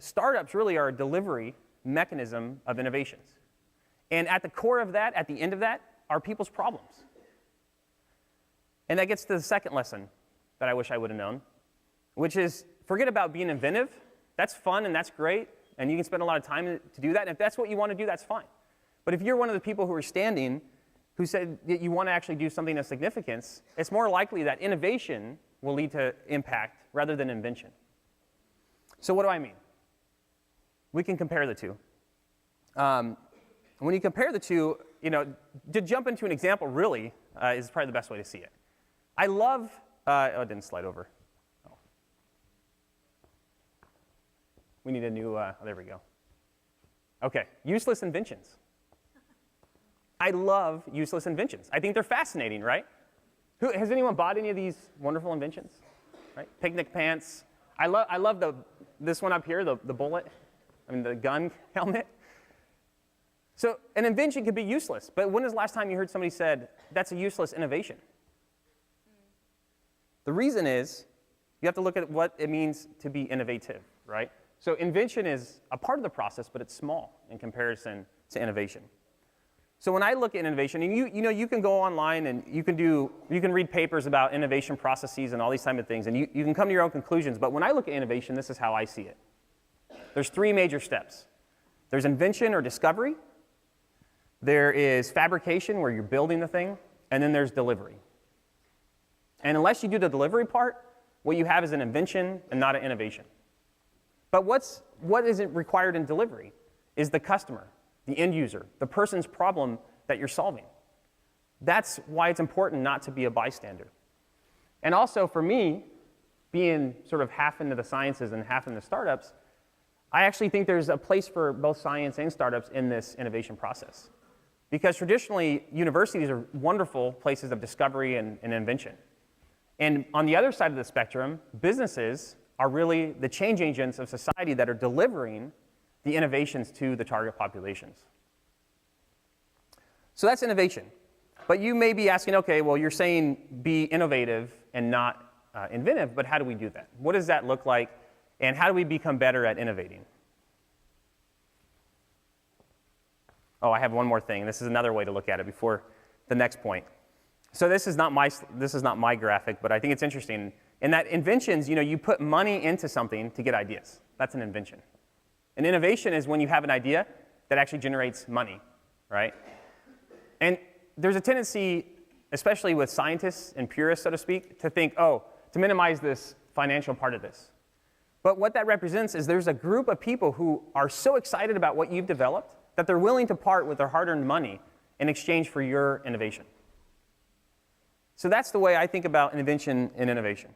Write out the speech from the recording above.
startups really are a delivery mechanism of innovations. And at the core of that, at the end of that, are people's problems. And that gets to the second lesson that I wish I would have known, which is forget about being inventive. That's fun and that's great, and you can spend a lot of time to do that. And if that's what you want to do, that's fine. But if you're one of the people who are standing who said that you want to actually do something of significance, it's more likely that innovation will lead to impact rather than invention. So what do I mean? We can compare the two. When you compare the two, to jump into an example really is probably the best way to see it. I love, it didn't slide over. Oh. We need a new, there we go. Okay, useless inventions. I love useless inventions. I think they're fascinating, right? Has anyone bought any of these wonderful inventions? Right? Picnic pants. I love this one up here, the bullet, the gun helmet. So an invention could be useless, but when was the last time you heard somebody said, that's a useless innovation? The reason is, you have to look at what it means to be innovative, right? So invention is a part of the process, but it's small in comparison to innovation. So when I look at innovation, and you can go online and you can read papers about innovation processes and all these type of things, and you can come to your own conclusions. But when I look at innovation, this is how I see it. There's three major steps. There's invention or discovery. There is fabrication, where you're building the thing, and then there's delivery. And unless you do the delivery part, what you have is an invention and not an innovation. But what isn't required in delivery is the customer, the end user, the person's problem that you're solving. That's why it's important not to be a bystander. And also for me, being sort of half into the sciences and half into startups, I actually think there's a place for both science and startups in this innovation process. Because traditionally, universities are wonderful places of discovery and invention. And on the other side of the spectrum, businesses are really the change agents of society that are delivering the innovations to the target populations. So that's innovation. But you may be asking, okay, well, you're saying be innovative and not inventive, but how do we do that? What does that look like, and how do we become better at innovating? Oh, I have one more thing. This is another way to look at it before the next point. So this is not my graphic, but I think it's interesting. In that inventions, you put money into something to get ideas. That's an invention. An innovation is when you have an idea that actually generates money, right? And there's a tendency, especially with scientists and purists, so to speak, to think, to minimize this financial part of this. But what that represents is there's a group of people who are so excited about what you've developed that they're willing to part with their hard-earned money in exchange for your innovation. So that's the way I think about invention and innovation.